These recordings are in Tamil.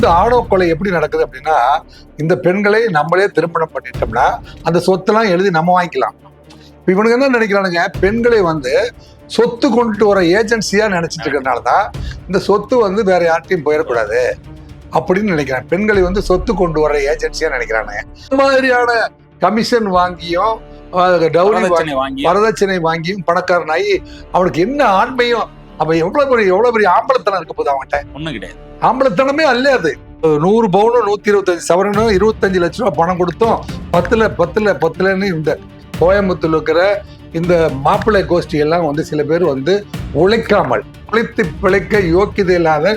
இந்த ஆணவ கொலை எப்படி நடக்குது அப்படின்னா, இந்த பெண்களை நம்மளே திருமணம் பண்ணிட்டோம்னா அந்த சொத்தெல்லாம் எழுதி நம்ம வாங்கிக்கலாம். இப்போ இவனுக்கு என்ன நினைக்கிறானுங்க, பெண்களை வந்து சொத்து கொண்டுட்டு வர ஏஜென்சியா நினைச்சிட்டு இருக்கிறதுனாலதான் இந்த சொத்து வந்து வேற யார்ட்டையும் போயிடக்கூடாது அப்படின்னு நினைக்கிறாங்க. பெண்களை வந்து சொத்து கொண்டு வர ஏஜென்சியா நினைக்கிறானுங்க. இந்த மாதிரியான கமிஷன் வாங்கியும் வரதட்சணை வாங்கியும் பணக்காரனாகி அவனுக்கு என்ன ஆண்மையும், அப்ப எவ்வளவு பெரிய ஆம்பளத்தனம் இருக்க போகுது அவன்கிட்ட? ஒண்ணும் கிடையாது. ஆம்பளத்தனமே அல்ல அது. 100 பவுனும் 125 சவரனும் 25 லட்ச ரூபாய் பணம் கொடுத்தோம். பத்துல இந்த கோயம்புத்தூர்ல இருக்கிற இந்த மாப்பிள்ளை கோஷ்டி எல்லாம் வந்து சில பேர் வந்து உழைக்காமல் உழைத்து பிழைக்க யோக்கியதை இல்லாத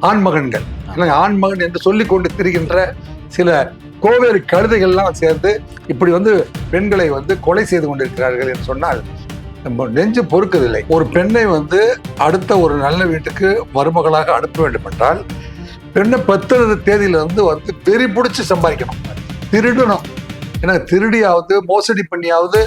ஆண்மகன்கள், ஆண்மகன் என்று சொல்லிக் கொண்டு திரிகின்ற சில கோவேறு கழுதைகள்லாம் சேர்ந்து இப்படி வந்து பெண்களை வந்து கொலை செய்து கொண்டிருக்கிறார்கள் என்று சொன்னால் நம்ம நெஞ்சு பொறுக்கதில்லை. ஒரு பெண்ணை வந்து அடுத்த ஒரு நல்ல வீட்டுக்கு மருமகளாக அனுப்ப வேண்டும் என்றால் பெண்ணை 10 தேதியிலிருந்து வந்து வெறி பிடிச்சி சம்பாதிக்கணும், திருடணும். ஏன்னா திருடியாவது மோசடி பண்ணியாவது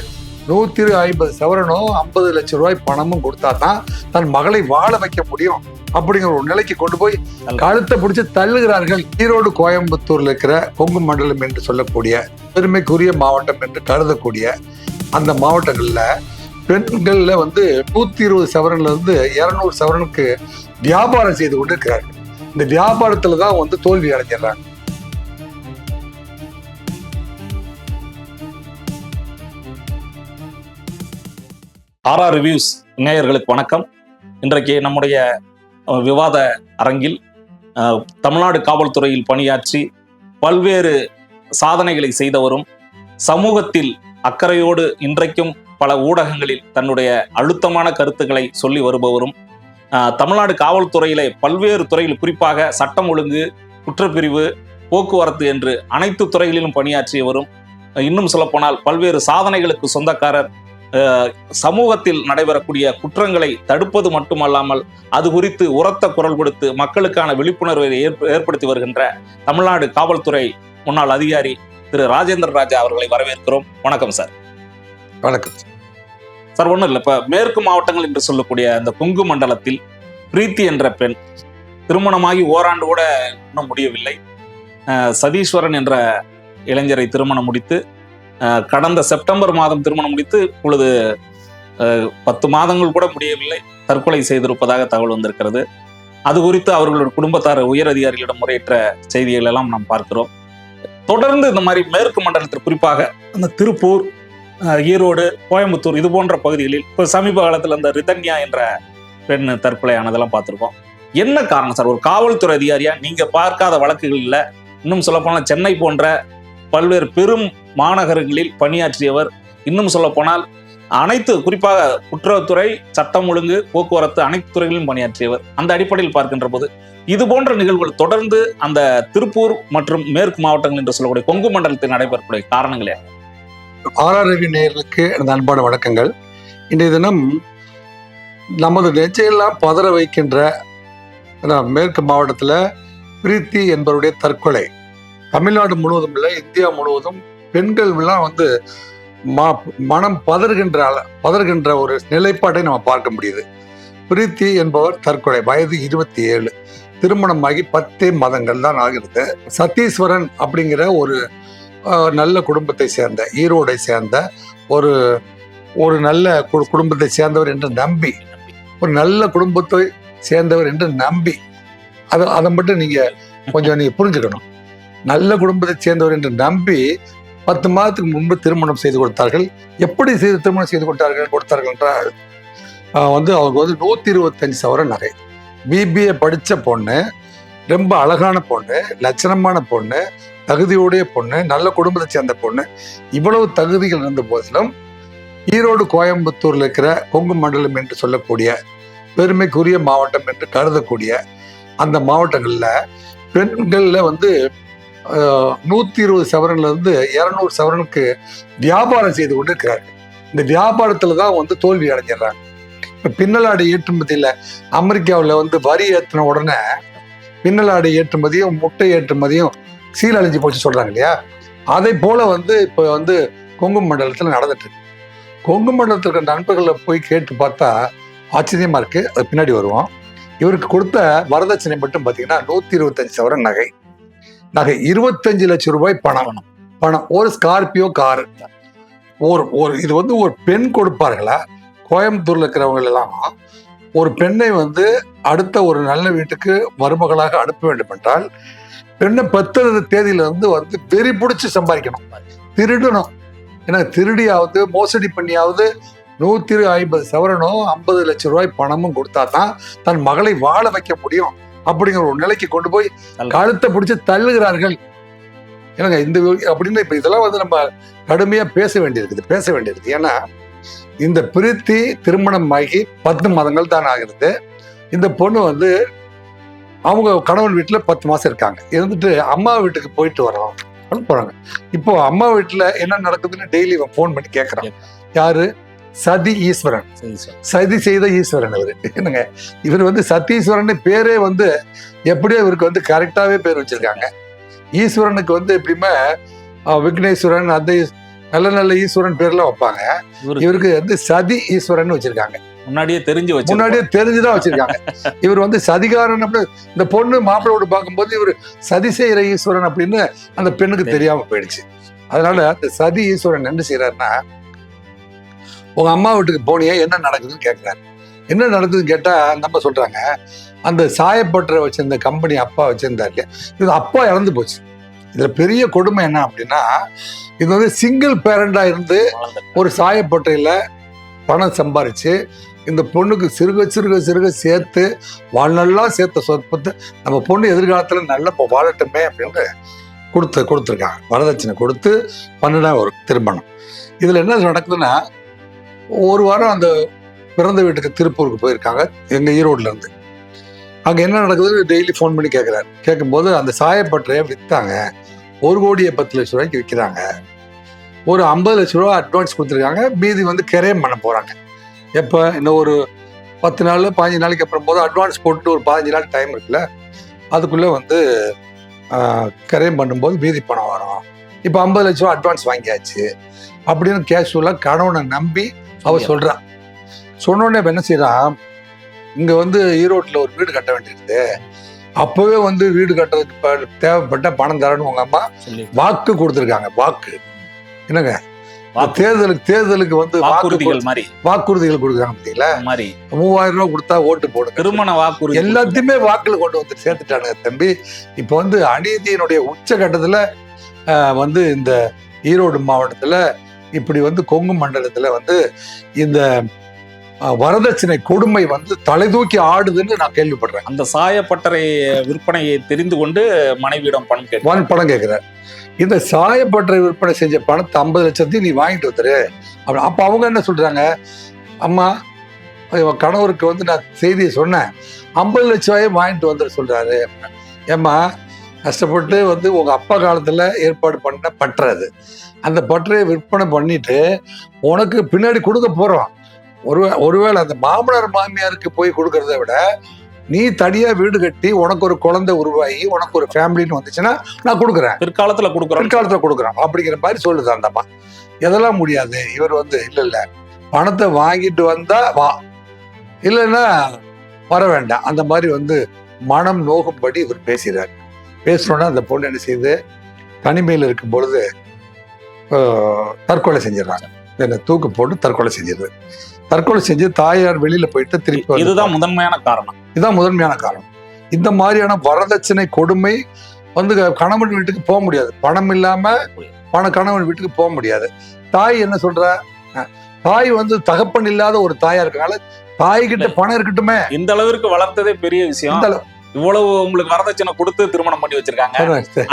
150 சவரனும் 50 லட்சம் ரூபாய் பணமும் கொடுத்தா தான் தன் மகளை வாழ வைக்க முடியும் அப்படிங்கிற ஒரு நிலைக்கு கொண்டு போய் கழுத்தை பிடிச்சி தள்ளுகிறார்கள். ஈரோடு கோயம்புத்தூர்ல இருக்கிற கொங்கு மண்டலம் என்று சொல்லக்கூடிய பெருமைக்குரிய மாவட்டம் என்று கருதக்கூடிய அந்த மாவட்டங்கள்ல பெண்கள்ல வந்து 120 சவரன்ல இருந்து 200 சவரனுக்கு வியாபாரம் செய்து கொண்டு இருக்கிறார்கள். இந்த வியாபாரத்துலதான் வந்து தோல்வி அடைஞ்சிடறாங்க. ஆர்ஆர் ரிவ்யூஸ் நேயர்களுக்கு வணக்கம். இன்றைக்கு நம்முடைய விவாத அரங்கில் தமிழ்நாடு காவல்துறையில் பணியாற்றி பல்வேறு சாதனைகளை செய்தவரும், சமூகத்தில் அக்கறையோடு இன்றைக்கும் பல ஊடகங்களில் தன்னுடைய அழுத்தமான கருத்துக்களை சொல்லி வருபவரும், தமிழ்நாடு காவல்துறையிலே பல்வேறு துறையில் குறிப்பாக சட்டம் ஒழுங்கு, குற்றப்பிரிவு, போக்குவரத்து என்று அனைத்து துறைகளிலும் பணியாற்றியவரும், இன்னும் சொல்லப்போனால் பல்வேறு சாதனைகளுக்கு சொந்தக்காரர், சமூகத்தில் நடைபெறக்கூடிய குற்றங்களை தடுப்பது மட்டுமல்லாமல் அது குறித்து உரத்த குரல் கொடுத்து மக்களுக்கான விழிப்புணர்வை ஏற்படுத்தி வருகின்ற தமிழ்நாடு காவல்துறை முன்னாள் அதிகாரி திரு ராஜேந்திர ராஜா அவர்களை வரவேற்கிறோம். வணக்கம் சார். வணக்கம் சார். ஒன்றும் இல்லை, இப்போ மேற்கு மாவட்டங்கள் என்று சொல்லக்கூடிய அந்த கொங்கு மண்டலத்தில் பிரீத்தி என்ற பெண் திருமணமாகி ஓராண்டு கூட இன்னும் முடியவில்லை. சதீஸ்வரன் என்ற இளைஞரை திருமணம் முடித்து கடந்த செப்டம்பர் மாதம் திருமணம் முடித்து இப்பொழுது 10 மாதங்கள் கூட முடியவில்லை, தற்கொலை செய்திருப்பதாக தகவல் வந்திருக்கிறது. அது குறித்து அவர்களுடைய குடும்பத்தார் உயர் அதிகாரிகளிடம் முறையிட்ட செய்திகள் எல்லாம் நாம் பார்க்கிறோம். தொடர்ந்து இந்த மாதிரி மேற்கு மண்டலத்தில் குறிப்பாக அந்த திருப்பூர், ஈரோடு, கோயம்புத்தூர் இது போன்ற பகுதிகளில் இப்போ சமீப காலத்தில் அந்த ரிதன்யா என்ற பெண் தற்கொலை ஆனதெல்லாம் பார்த்துருக்கோம். என்ன காரணம் சார்? ஒரு காவல்துறை அதிகாரியா நீங்க பார்க்காத வழக்குகள் இல்லை. இன்னும் சொல்லப்போனால் சென்னை போன்ற பல்வேறு பெரும் மாநகரங்களில் பணியாற்றியவர், இன்னும் சொல்ல போனால் அனைத்து குறிப்பாக குற்றத்துறை, சட்டம் ஒழுங்கு, போக்குவரத்து அனைத்து துறைகளிலும் பணியாற்றியவர். அந்த அடிப்படையில் பார்க்கின்ற போது இது போன்ற நிகழ்வுகள் தொடர்ந்து அந்த திருப்பூர் மற்றும் மேற்கு மாவட்டங்கள் என்று சொல்லக்கூடிய கொங்கு மண்டலத்தில் நடைபெறக்கூடிய காரணங்களே. ஆர்ஆர் ரிவ்யூ நேயர்களுக்கு எனது அன்பான வணக்கங்கள். இன்றைய தினம் நமது நெஞ்சையெல்லாம் பதற வைக்கின்ற மேற்கு மாவட்டத்தில் பிரீத்தி என்பவருடைய தற்கொலை தமிழ்நாடு முழுவதும் இல்லை, இந்தியா முழுவதும் பெண்கள் எல்லாம் வந்து மனம் பதறுகின்ற ஒரு நிலைப்பாட்டை நம்ம பார்க்க முடியுது. பிரீத்தி என்பவர் தற்கொலை, வயது 27, திருமணமாகி 10 மாதங்கள் தான் ஆகிறது. சதீஸ்வரன் அப்படிங்கிற ஒரு நல்ல குடும்பத்தை சேர்ந்த, ஈரோடை சேர்ந்த ஒரு நல்ல குடும்பத்தை சேர்ந்தவர் என்று நம்பி, ஒரு நல்ல குடும்பத்தை சேர்ந்தவர் என்று நம்பி, அதை மட்டும் நீங்க கொஞ்சம் புரிஞ்சுக்கணும். நல்ல குடும்பத்தை சேர்ந்தவர் என்று நம்பி 10 மாதத்துக்கு முன்பு திருமணம் செய்து கொடுத்தார்கள். எப்படி திருமணம் செய்து கொடுத்தார்கள் என்றால் வந்து அவங்க வந்து 125 சவரன் நகை, பிபிஏ படித்த பொண்ணு, ரொம்ப அழகான பொண்ணு, லட்சணமான பொண்ணு, தகுதியுடைய பொண்ணு, நல்ல குடும்பத்தை சேர்ந்த பொண்ணு, இவ்வளவு தகுதிகள் இருந்த போதிலும் ஈரோடு கோயம்புத்தூர்ல இருக்கிற கொங்கு மண்டலம் என்று சொல்லக்கூடிய பெருமைக்குரிய மாவட்டம் என்று கருதக்கூடிய அந்த மாவட்டங்கள்ல பெண்கள்ல வந்து 120 சவரன்ல இருந்து 200 சவரனுக்கு வியாபாரம் செய்து கொண்டு இருக்கிறார்கள். இந்த வியாபாரத்துல தான் வந்து தோல்வி அடைஞ்சிடறாங்க. இப்ப பின்னலாடை ஏற்றுமதியில அமெரிக்காவில் வந்து வரி ஏற்றின உடனே பின்னலாடை ஏற்றுமதியும் முட்டை ஏற்றுமதியும் சீரழிஞ்சு போச்சு சொல்றாங்க இல்லையா? அதை போல வந்து இப்ப வந்து கொங்கு மண்டலத்துல நடந்துட்டு இருக்கு. கொங்கு மண்டலத்தில் இருக்கிற நண்பர்களை போய் கேட்டு பார்த்தா ஆச்சரியமா இருக்கு. அது பின்னாடி வருவோம். இவருக்கு கொடுத்த வரதட்சணை மட்டும் பார்த்தீங்கன்னா 125 சவரன் நகை, நகை 25 லட்சம் ரூபாய் பணம். ஒரு ஸ்கார்பியோ காரு. ஒரு இது வந்து ஒரு பெண் கொடுப்பார்களா? கோயம்புத்தூர்ல இருக்கிறவங்க எல்லாம் ஒரு பெண்ணை வந்து அடுத்த ஒரு நல்ல வீட்டுக்கு மருமகளாக அனுப்ப வேண்டும் என்றால் பெண்ணை 10 தேதியில வந்து வெறி பிடிச்சி சம்பாதிக்கணும், திருடணும். ஏன்னா திருடியாவது மோசடி பண்ணியாவது 150 சவரனோ 50 லட்சம் ரூபாய் பணமும் கொடுத்தா தான் தன் மகளை வாழ வைக்க முடியும் அப்படிங்கிற ஒரு நிலைக்கு கொண்டு போய் கழுத்தை பிடிச்சி தள்ளுகிறார்கள். ஏன்னாங்க இந்த அப்படின்னு இப்ப இதெல்லாம் வந்து நம்ம கடுமையா பேச வேண்டியிருக்குது. ஏன்னா இந்த பிரீத்தி திருமணம் ஆகி 10 மாதங்கள் தான் ஆகிறது. இந்த பொண்ணு வந்து அவங்க கணவன் வீட்டுல 10 மாசம் இருக்காங்க. இருந்துட்டு அம்மா வீட்டுக்கு போயிட்டு வரோம் போறாங்க. இப்போ அம்மா வீட்டுல என்ன நடக்குதுன்னு டெய்லி இவன் போன் பண்ணி கேட்கறான். யாரு? சதி ஈஸ்வரன். சதி செய்த ஈஸ்வரன் அவரு. என்னங்க இவர் வந்து சத்தீஸ்வரன் பேரே வந்து எப்படியோ இவருக்கு வந்து கரெக்டாவே பேர் வச்சிருக்காங்க. ஈஸ்வரனுக்கு வந்து எப்படியுமே விக்னேஸ்வரன் அந்த நல்ல நல்ல ஈஸ்வரன் பேர்லாம் வைப்பாங்க. இவருக்கு வந்து சதி ஈஸ்வரன் வச்சிருக்காங்க. முன்னாடியே தெரிஞ்சுதான் வச்சிருக்காங்க. இவர் வந்து சதிகாரன். இந்த பொண்ணு மாப்பிள்ளோடு பார்க்கும்போது இவர் சதி செய்யற ஈஸ்வரன் அப்படின்னு அந்த பெண்ணுக்கு தெரியாம போயிடுச்சு. அதனால அந்த சதி ஈஸ்வரன் என்ன செய்யறாருன்னா, உங்க அம்மா வீட்டுக்கு போனியே என்ன நடக்குதுன்னு கேட்கிறாரு. என்ன நடக்குதுன்னு கேட்டா நம்ம சொல்றாங்க, அந்த சாயப்பட்டறை வச்சிருந்த கம்பெனி அப்பா வச்சிருந்தாரு இல்லையா, இது அப்பா இறந்து போச்சு. இதுல பெரிய கொடுமை என்ன அப்படின்னா, இது வந்து சிங்கிள் பேரண்டா இருந்து ஒரு சாயப்பட்டறையில பணம் சம்பாரிச்சு இந்த பொண்ணுக்கு சிறுக சேர்த்து வாழ்நாளெல்லாம் சேர்த்த சொற்பத்தை நம்ம பொண்ணு எதிர்காலத்துல நல்ல வாழட்டுமே அப்படின்னு கொடுத்துருக்காங்க. வரதட்சணை கொடுத்து பண்ணினா ஒரு திருமணம். இதுல என்ன நடக்குதுன்னா, ஒரு வாரம் அந்த பிறந்த வீட்டுக்கு திருப்பூருக்கு போயிருக்காங்க எங்க ஈரோடுல இருந்து. அங்க என்ன நடக்குது டெய்லி ஃபோன் பண்ணி கேட்கிறாரு. கேட்கும்போது அந்த சாயப்பட்டறையை வித்தாங்க, 1,10,00,000 ரூபாய்க்கு விற்கிறாங்க. ஒரு 50 லட்சம் ரூபா அட்வான்ஸ் கொடுத்துருக்காங்க. மீதி வந்து கிரயம் பண்ண போறாங்க. எப்போ இன்னும் ஒரு 10 நாள் 15 நாளைக்கு அப்புறம் போது அட்வான்ஸ் போட்டு ஒரு 15 நாள் டைம் இருக்குல்ல, அதுக்குள்ள வந்து கிரயம் பண்ணும்போது மீதி பணம் வரும். இப்போ 50 லட்சம் ரூபா அட்வான்ஸ் வாங்கியாச்சு அப்படின்னு கேஷுவலாக கணவனை நம்பி அவ சொல்றான். சொன்னோடனே என்ன செய்யறான், இங்க வந்து ஈரோட்டில் ஒரு வீடு கட்ட வேண்டியிருக்குது, அப்பவே வந்து வீடு கட்டுறதுக்கு தேவைப்பட்ட பணம் தரணும் உங்க அம்மா வாக்கு கொடுத்துருக்காங்க. வாக்கு என்னங்க, தேர்தலுக்கு வந்து வாக்குறுதிகள் கொடுக்குறாங்க பார்த்தீங்களா, 3000 ரூபாய் கொடுத்தா ஓட்டு போடுங்க, திருமண வாக்குறுதி எல்லாத்தையுமே வாக்குல கொண்டு வந்து சேர்த்துட்டானுங்க தம்பி. இப்போ வந்து அநீதியினுடைய உச்சகட்டத்துல வந்து இந்த ஈரோடு மாவட்டத்துல இப்படி வந்து கொங்கு மண்டலத்துல வந்து இந்த வரதட்சணை கொடுமை வந்து தலை தூக்கி ஆடுதுன்னு நான் கேள்விப்படுறேன். அந்த சாயப்பட்டறை விற்பனையை தெரிந்து கொண்டு மனைவியிடம் பணம் கேட்கிறார். இந்த சாயப்பட்டறை விற்பனை செஞ்ச பணத்தை 50 லட்சத்தையும் நீ வாங்கிட்டு வந்துரு. அப்ப அவங்க என்ன சொல்றாங்க, அம்மா கணவருக்கு வந்து நான் செய்தியை சொன்னேன், 50 லட்சம் ரூபாயும் வாங்கிட்டு வந்துட சொல்றாரு. ஏம்மா கஷ்டப்பட்டு வந்து உங்க அப்பா காலத்துல ஏற்பாடு பண்ண பற்றது, அந்த பற்றையை விற்பனை பண்ணிட்டு உனக்கு பின்னாடி கொடுக்க போறோம். ஒருவேளை அந்த மாமனார் மாமியாருக்கு போய் கொடுக்கறத விட நீ தனியா வீடு கட்டி உனக்கு ஒரு குழந்தை உருவாகி உனக்கு ஒரு ஃபேமிலின்னு வந்துச்சுன்னா நான் கொடுக்குறேன், பிற்காலத்துல கொடுக்குறோம் அப்படிங்கிற மாதிரி சொல்லுது அந்த அம்மா. எதெல்லாம் முடியாது. இவர் வந்து இல்ல பணத்தை வாங்கிட்டு வந்தா வா, இல்லைன்னா வர வேண்டாம், அந்த மாதிரி வந்து மனம் நோகும்படி இவர் பேசுறாரு. பேசணும்னா அந்த பொண்ணு என்ன செய்யுது, தனிமையில் இருக்கும் பொழுது தற்கொலை செஞ்சிடறாங்க. என்ன தூக்கு போட்டு தற்கொலை செஞ்சு தாயார் வெளியில போயிட்டு திருப்பி. இதுதான் முதன்மையான காரணம். இந்த மாதிரியான வரதட்சணை கொடுமை வந்து கணவன் வீட்டுக்கு போக முடியாது. பணம் இல்லாம கணவன் வீட்டுக்கு போக முடியாது. தாய் என்ன சொல்ற, தாய் வந்து தகப்பன் இல்லாத ஒரு தாயா இருக்கனால தாய்கிட்ட பணம் இருக்கட்டுமே. இந்த அளவிற்கு வளர்த்ததே பெரிய விஷயம். இவ்வளவு உங்களுக்கு வரதட்சணை கொடுத்து திருமணம் பண்ணி வச்சிருக்காங்க.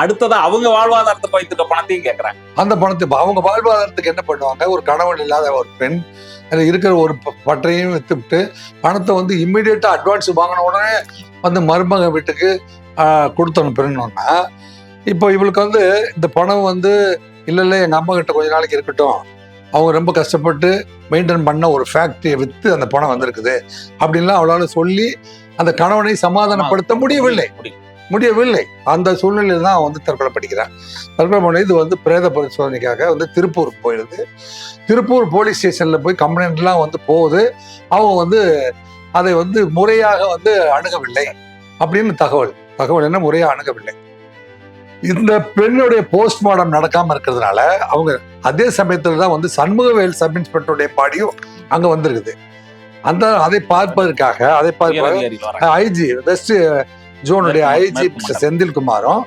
அடுத்ததா அவங்க வாழ்வாதாரத்துக்கு வைத்துட்ட பணத்தையும் கேட்கறாங்க. அந்த பணத்தை அவங்க வாழ்வாதாரத்துக்கு என்ன பண்ணுவாங்க, ஒரு கணவன் இல்லாத ஒரு பெண் இருக்கிற ஒரு பற்றையும் வித்துவிட்டு பணத்தை வந்து இம்மிடியட்டா அட்வான்ஸ் வாங்கின உடனே வந்து மருமக வீட்டுக்கு கொடுத்து அனுப்பிடணும்னா, இப்போ இவளுக்கு வந்து இந்த பணம் வந்து இல்லை எங்க அம்மா கிட்ட கொஞ்ச நாளைக்கு இருக்கட்டும், அவங்க ரொம்ப கஷ்டப்பட்டு மெயின்டைன் பண்ண ஒரு ஃபேக்டரியை விற்று அந்த பணம் வந்திருக்குது அப்படின்லாம் அவளால சொல்லி அந்த கணவனை சமாதானப்படுத்த முடியவில்லை. அந்த சூழ்நிலையில் தான் வந்து தற்கொலை பண்ணிக்கிறான். தற்கொலை பண்ணி இது வந்து பிரேத பரிசோதனைக்காக வந்து திருப்பூருக்கு போயிடுது. திருப்பூர் போலீஸ் ஸ்டேஷன்ல போய் கம்ப்ளைண்ட்லாம் வந்து போகுது. அவங்க வந்து அதை வந்து முறையாக வந்து அணுகவில்லை அப்படின்னு தகவல் என்ன முறையாக அணுகவில்லை. இந்த பெண்ணுடைய போஸ்ட்மார்டம் நடக்காம இருக்கிறதுனால அவங்க அதே சமயத்துல தான் வந்து சண்முகவேல் சப் இன்ஸ்பெக்டருடைய பாடியும் அங்க வந்திருக்குது. அதை பார்ப்பதற்காக ஐஜி வெஸ்ட் ஜோனுடைய ஐஜி செந்தில்குமாரும்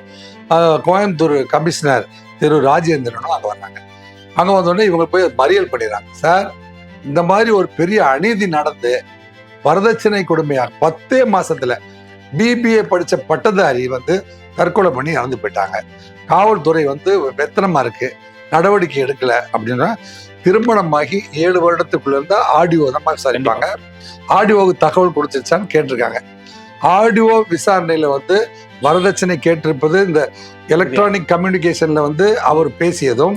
கோயம்புத்தூர் கமிஷனர் திரு ராஜேந்திரனும் அங்க வந்தாங்க. அங்க வந்தோடனே இவங்க போய் மறியல் பண்ணிடுறாங்க. சார், இந்த மாதிரி ஒரு பெரிய அநீதி நடந்து வரதட்சணை கொடுமையா 10 மாசத்துல பிபிஏ படிச்ச பட்டதாரி வந்து தற்கொலை பண்ணி இறந்து போயிட்டாங்க. காவல்துறை வந்து வெத்தனமா இருக்கு, நடவடிக்கை எடுக்கல அப்படின்னா திருமணமாகி 7 வருடத்துக்குள்ள இருந்தா ஆடியோ தான் விசாரிப்பாங்க. ஆடியோவுக்கு தகவல் கொடுத்துருச்சான்னு கேட்டிருக்காங்க. ஆடியோ விசாரணையில வந்து வரதட்சணை கேட்டிருப்பது இந்த எலக்ட்ரானிக் கம்யூனிகேஷன்ல வந்து அவர் பேசியதும்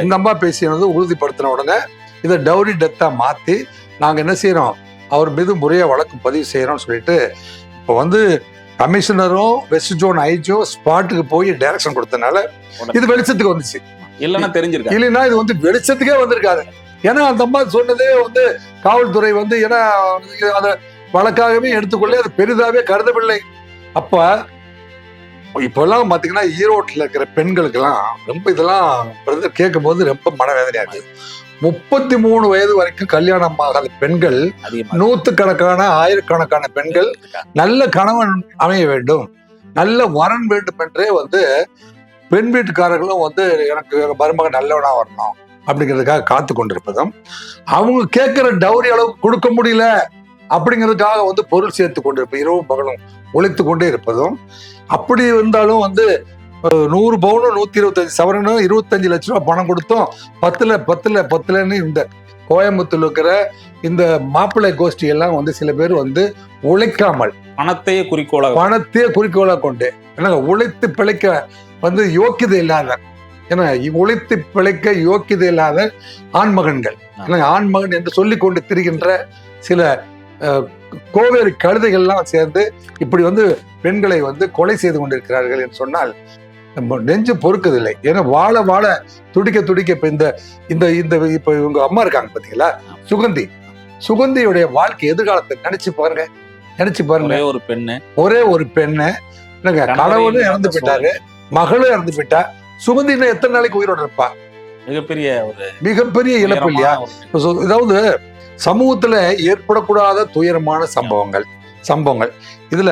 இந்த அம்மா பேசியதும் உறுதிப்படுத்தின உடனே இதை டவுரி டெத்தா மாத்தி நாங்க என்ன செய்யறோம், அவர் மீது முறையா வழக்கு பதிவு செய்யறோம்னு சொல்லிட்டு இப்போ வந்து கமிஷனரும் வெஸ்ட் ஜோன் ஐஜியும் ஸ்பாட்டுக்கு போய் டைரக்ஷன் கொடுத்தனால இது வெளிச்சத்துக்கு வந்துச்சு. இல்லைன்னா இது வந்து வெளிச்சத்துக்கே வந்திருக்காது. ஏன்னா அந்த அம்மா சொன்னதே வந்து காவல்துறை வந்து ஏன்னா அதை வழக்காகவே எடுத்துக்கொள்ள அது பெரிதாவே கருதவில்லை. அப்ப இப்பெல்லாம் பாத்தீங்கன்னா ஈரோட்டில் இருக்கிற பெண்களுக்கெல்லாம் ரொம்ப இதெல்லாம் கேட்கும் போது ரொம்ப மனவேதனையா இருக்கு. 33 வயது வரைக்கும் கல்யாணம் ஆகாத பெண்கள், 100கணக்கான 1000கணக்கான பெண்கள் நல்ல கணவன் அமைய வேண்டும், நல்ல வரன் வேண்டும் என்றே வந்து பெண் வீட்டுக்காரர்களும் வந்து எனக்கு மருமகன் நல்லவனா வரணும் அப்படிங்கிறதுக்காக காத்து கொண்டிருப்பதும், அவங்க கேட்கிற டவுரி அளவுக்கு கொடுக்க முடியல அப்படிங்கிறதுக்காக வந்து பொருள் சேர்த்து கொண்டிருப்பது, இரவும் பகலும் உழைத்து கொண்டே இருப்பதும், அப்படி இருந்தாலும் வந்து 100 பவுனும் 125 சவரனும் 25 லட்ச ரூபாய் பணம் கொடுத்தோம் 10 இந்த கோயம்புத்தூர்ல இருக்கிற இந்த மாப்பிள்ளை கோஷ்டி எல்லாம் வந்து சில பேர் வந்து உழைக்காமல் பணத்தையே குறிக்கோளா கொண்டு என்னங்க உழைத்து பிழைக்க வந்து யோக்கியதை இல்லாத, ஏன்னா உழைத்து பிழைக்க யோக்கியதை இல்லாத ஆண்மகன்கள், ஆண்மகன் என்று சொல்லி கொண்டு திரிகின்ற சில கோவேறு கழுதைகள்லாம் சேர்ந்து இப்படி வந்து பெண்களை வந்து கொலை செய்து கொண்டிருக்கிறார்கள் என்று சொன்னால் நெஞ்சு பொறுக்குதில்லை. ஏன்னா வாழ வாழ துடிக்க துடிக்க இப்ப இந்த இந்த இந்த இப்ப இவங்க அம்மா இருக்காங்க பாத்தீங்களா, சுகந்தியுடைய வாழ்க்கை எதிர்காலத்தை நினைச்சு பாருங்க. ஒரே ஒரு பெண்ணு கணவனும் இறந்து போயிட்டாரு, மகளும் இறந்து போயிட்டா. சுகந்தி இன்னும் எத்தனை நாளைக்கு உயிரோட இருப்பா? மிகப்பெரிய இழப்பு இல்லையா? அதாவது சமூகத்துல ஏற்படக்கூடாத துயரமான சம்பவங்கள் இதுல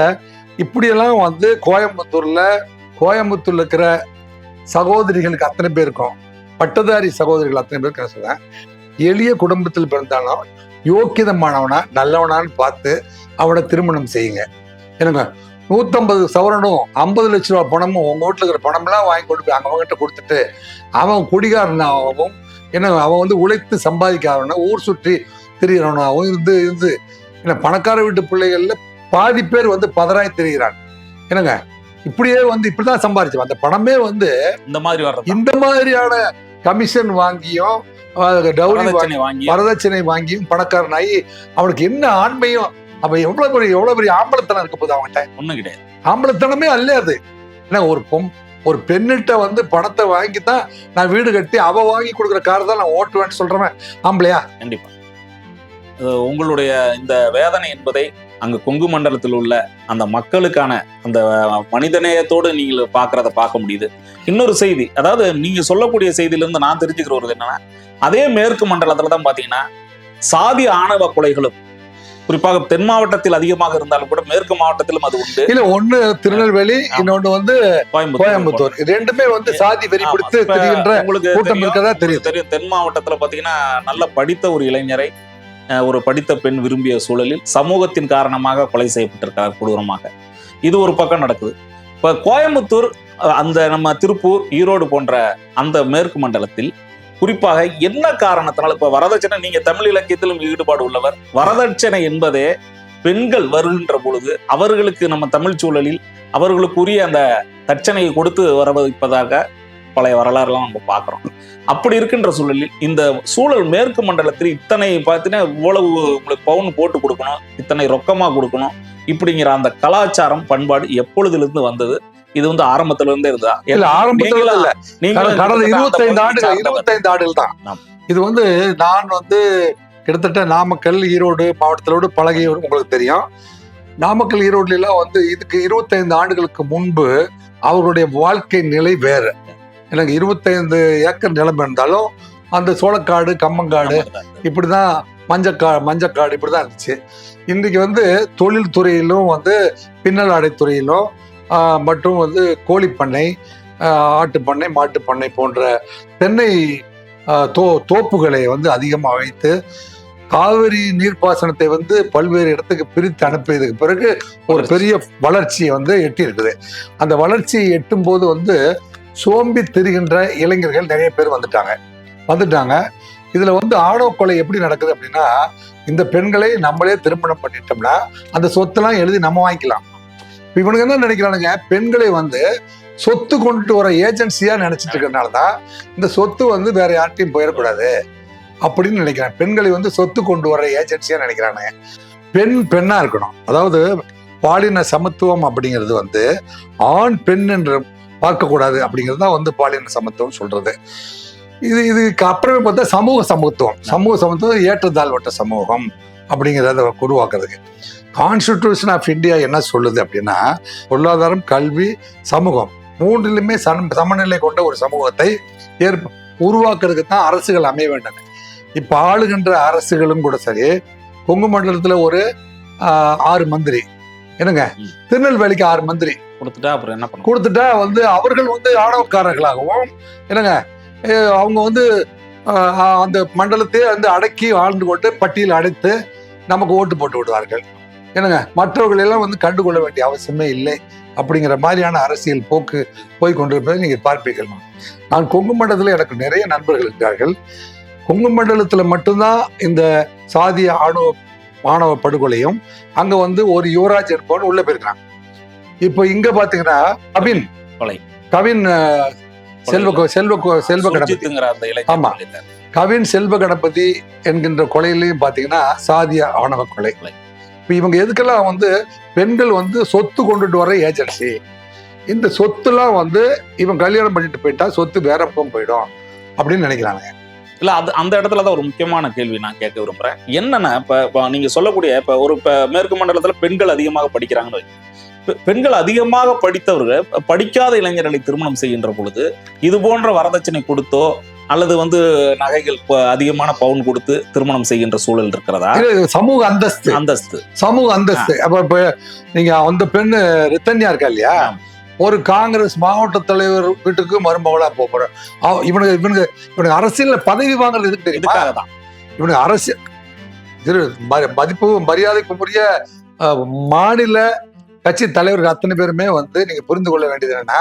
இப்படியெல்லாம் வந்து கோயம்புத்தூர்ல இருக்கிற சகோதரிகளுக்கு அத்தனை பேருக்கும், பட்டதாரி சகோதரிகள் அத்தனை பேருக்கு சொல்றேன், எளிய குடும்பத்தில் பிறந்தாலும் யோக்கியதமானவனா நல்லவனான்னு பார்த்து அவனை திருமணம் செய்யுங்க. எனக்கு 150 சவரனும் 50 லட்ச ரூபாய் பணமும் உங்க வீட்டுல இருக்கிற பணம்லாம் வாங்கி கொண்டு போய் அவங்ககிட்ட கொடுத்துட்டு அவன் குடிகாரனாகவும் அவன் வந்து உழைத்து சம்பாதிக்காதவனா ஊர் சுற்றி திரிகிறவனாகவும் இருந்து என்ன பணக்கார வீட்டு பிள்ளைகள்ல பாதி பேர் வந்து பதறாய் திரிகிறான். என்னங்க இப்படியே வந்து இப்படிதான் சம்பாதிச்சோம். அந்த பணமே வந்து இந்த மாதிரியான கமிஷன் வாங்கியும் வரதட்சணை வாங்கியும் பணக்காரனாகி அவனுக்கு என்ன ஆண்மையும், அவன் எவ்வளவு பெரிய ஆம்பளத்தனம் இருக்க போகுது அவன்கிட்ட? ஒண்ணும் கிடையாது, ஆம்பளத்தனமே அல்ல அது. ஏன்னா ஒரு பெண்ணிட்ட வந்து பணத்தை வாங்கித்தான் நான் வீடு கட்டி அவ வாங்கி கொடுக்குற காரை தான் நான் ஓட்டுவேன்னு சொல்றேன் ஆம்பளையா? கண்டிப்பா. உங்களுடைய இந்த வேதனை என்பதை அங்க கொங்கு மண்டலத்தில் உள்ள அந்த மக்களுக்கான அந்த மனிதநேயத்தோடு நீங்கள் பார்க்க முடியுது. இன்னொரு செய்தி, அதாவது நீங்க சொல்லக்கூடிய செய்தியிலிருந்து நான் தெரிஞ்சுக்கிற ஒரு என்னன்னா, அதே மேற்கு மண்டலத்துல தான் பாத்தீங்கன்னா சாதி ஆணவ கொலைகளும் குறிப்பாக தென் மாவட்டத்தில் அதிகமாக இருந்தாலும் கூட மேற்கு மாவட்டத்திலும் அது உண்டு. இல்ல ஒண்ணு திருநெல்வேலி, இன்னொன்னு வந்து கோயம்புத்தூர், ரெண்டுமே வந்து சாதி வெறி பிடித்து உங்களுக்கு தெரியும். தென் மாவட்டத்துல பாத்தீங்கன்னா நல்ல படித்த ஒரு இளைஞரை ஒரு படித்த பெண் விரும்பிய சூழலில் சமூகத்தின் காரணமாக கொலை செய்யப்பட்டிருக்கிறார் கொடூரமாக. இது ஒரு பக்கம் நடக்குது. இப்ப கோயம்புத்தூர், அந்த நம்ம திருப்பூர், ஈரோடு போன்ற அந்த மேற்கு மண்டலத்தில் குறிப்பாக என்ன காரணத்தினால இப்ப வரதட்சணை, நீங்க தமிழ் இலக்கியத்திலும் ஈடுபாடு உள்ளவர், வரதட்சணை என்பதே பெண்கள் வருகின்ற பொழுது அவர்களுக்கு நம்ம தமிழ் சூழலில் அவர்களுக்குரிய அந்த தட்சணையை கொடுத்து வரவைப்பதாக பழைய வரலாறுலாம் நம்ம பார்க்குறோம். அப்படி இருக்கின்ற சூழலில் இந்த சூழல் மேற்கு மண்டலத்தில் இத்தனை பார்த்தீங்கன்னா இவ்வளவு உங்களுக்கு பவுன் போட்டு கொடுக்கணும், இத்தனை ரொக்கமா கொடுக்கணும், இப்படிங்கிற அந்த கலாச்சாரம் பண்பாடு எப்பொழுதுலேருந்து வந்தது? இது வந்து ஆரம்பத்துல இருந்தே இருந்தா? இல்ல, ஆரம்பத்துல இல்ல, கடந்த 25 ஆண்டுகள் தான். இது வந்து நான் வந்து கிட்டத்தட்ட நாமக்கல், ஈரோடு மாவட்டத்திலோடு பழகியவர் உங்களுக்கு தெரியும். நாமக்கல் ஈரோடுல எல்லாம் வந்து இதுக்கு 25 ஆண்டுகளுக்கு முன்பு அவர்களுடைய வாழ்க்கை நிலை வேற. எனக்கு 25 ஏக்கர் நிலம் இருந்தாலும் அந்த சோளக்காடு, கம்மங்காடு, இப்படிதான் மஞ்சக்காடு இப்படிதான் இருந்துச்சு. இன்றைக்கு வந்து தொழில் துறையிலும் வந்து பின்னல் ஆடை துறையிலும் மற்றும் வந்து கோழிப்பண்ணை, ஆட்டுப்பண்ணை, மாட்டுப்பண்ணை போன்ற தென்னை தோப்புகளை வந்து அதிகமாக வைத்து காவிரி நீர்ப்பாசனத்தை வந்து பல்வேறு இடத்துக்கு பிரித்து அனுப்பியதுக்கு பிறகு ஒரு பெரிய வளர்ச்சியை வந்து எட்டி இருக்குது. அந்த வளர்ச்சியை எட்டும் போது வந்து சோம்பி திரிகின்ற இளைஞர்கள் நிறைய பேர் வந்துட்டாங்க. இதுல வந்து ஆணவ கொலை எப்படி நடக்குது அப்படின்னா, இந்த பெண்களை நம்மளே திருமணம் பண்ணிட்டோம்னா அந்த சொத்தெல்லாம் எழுதி நம்ம வாங்கிக்கலாம். இவனுக்கு என்ன நினைக்கிறானுங்க, பெண்களை வந்து சொத்து கொண்டு வர ஏஜென்சியா நினைச்சிட்டு இருக்கிறதுனாலதான் இந்த சொத்து வந்து வேற யார்ட்டையும் போயிடக்கூடாது அப்படின்னு நினைக்கிறான். பெண்களை வந்து சொத்து கொண்டு வர ஏஜென்சியா நினைக்கிறானுங்க. பெண்ணா இருக்கணும். அதாவது பாலின சமத்துவம் அப்படிங்கிறது வந்து ஆண் பெண் என்று பார்க்கக்கூடாது அப்படிங்கிறது தான் வந்து பாலின சமத்துவம் சொல்றது. இதுக்கு அப்புறமே பார்த்தா சமூக சமத்துவம் ஏற்றத்தாழ்வட்ட சமூகம் அப்படிங்கிறத உருவாக்குறதுக்கு கான்ஸ்டிடியூஷன் ஆஃப் இந்தியா என்ன சொல்லுது அப்படின்னா, பொருளாதாரம், கல்வி, சமூகம் மூன்றிலுமே சமநிலை கொண்ட ஒரு சமூகத்தை உருவாக்குறதுக்கு தான் அரசுகள் அமைய வேண்டும். இப்ப ஆளுகின்ற அரசுகளும் கூட சரி, கொங்கு மண்டலத்துல ஒரு 6 மந்திரி, என்னங்க திருநெல்வேலிக்கு 6 மந்திரி கொடுத்துட்டா வந்து அவர்கள் வந்து ஆணவக்காரர்களாகவும், என்னங்க அவங்க வந்து அந்த மண்டலத்தையே வந்து அடக்கி ஆழ்ந்து கொண்டு பட்டியல் அடைத்து நமக்கு ஓட்டு போட்டு விடுவார்கள். என்னங்க மற்றவர்கள் எல்லாம் வந்து கண்டுகொள்ள வேண்டிய அவசியமே இல்லை அப்படிங்கிற மாதிரியான அரசியல் போக்கு போய் கொண்டிருப்பதை நீங்க பார்ப்பீர்கள். நான் கொங்கு மண்டலத்தில் எனக்கு நிறைய நண்பர்கள் இருக்கிறார்கள். கொங்கு மண்டலத்துல மட்டும்தான் இந்த சாதிய ஆணவ படுகொலையும், அங்க வந்து ஒரு யுவராஜ் என்பவன் உள்ள போயிருக்கிறான். இப்போ இங்க பாத்தீங்கன்னா கவின் செல்வ கணபதி, ஆமா கவின் செல்வ கணபதி என்கின்ற கொலையிலையும் பாத்தீங்கன்னா சாதிய ஆணவ கொலை. இப்ப இவங்க எதுக்கெல்லாம் வந்து பெண்கள் வந்து சொத்து கொண்டுட்டு வர ஏஜென்சி, இந்த சொத்துலாம் வந்து இவன் கல்யாணம் பண்ணிட்டு போயிட்டா சொத்து வேற பக்கம் போயிடும் அப்படின்னு நினைக்கிறாங்க. இல்ல அது அந்த இடத்துலதான் ஒரு முக்கியமான கேள்வி நான் கேட்க விரும்புறேன். என்னன்னா இப்ப நீங்க சொல்லக்கூடிய இப்ப மேற்கு மண்டலத்துல பெண்கள் அதிகமாக படிக்கிறாங்கன்னு, பெண்கள் அதிகமாக படித்தவர்கள் படிக்காத இளைஞர்களை திருமணம் செய்கின்ற பொழுது இது போன்ற வரதட்சணை கொடுத்தோ அல்லது வந்து நகைகள் அதிகமான பவுன் கொடுத்து திருமணம் செய்கின்ற சூழல் இருக்கிறதா? சமூக அந்தஸ்து. அப்ப நீங்க அந்த பெண்ணு ரித்தன்யா இருக்கா இல்லையா, ஒரு காங்கிரஸ் மாவட்ட தலைவர் வீட்டுக்கு மருமகளா போற இவனுக்கு அரசியல்ல பதவி வாங்குறது எதுக்கு தெரியுமா? இவனுக்கு அரசியல் மதிப்பு மரியாதைக்குரிய மாநில கட்சி தலைவர்கள் அத்தனை பேருமே வந்து நீங்க புரிந்து கொள்ள வேண்டியது என்னன்னா,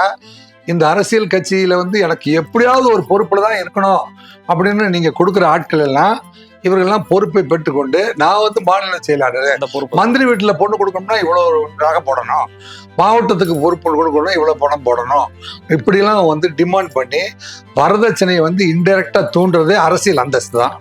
இந்த அரசியல் கட்சியில வந்து எனக்கு எப்படியாவது ஒரு பொறுப்புல தான் இருக்கணும் அப்படின்னு நீங்க கொடுக்குற ஆட்கள் எல்லாம் இவர்கள்லாம் பொறுப்பை பெற்றுக்கொண்டு, நான் வந்து மாநில செயலாளர், மந்திரி வீட்டுல பொண்ணு கொடுக்கணும்னா இவ்வளவு நகை போடணும், மாவட்டத்துக்கு பொறுப்பு கொடுக்கணும் இவ்வளவு பணம் போடணும், இப்படிலாம் வந்து டிமாண்ட் பண்ணி வரதட்சணையை வந்து இன்டைரக்டா தூண்டுறதே அரசியல் அந்தஸ்து தான்.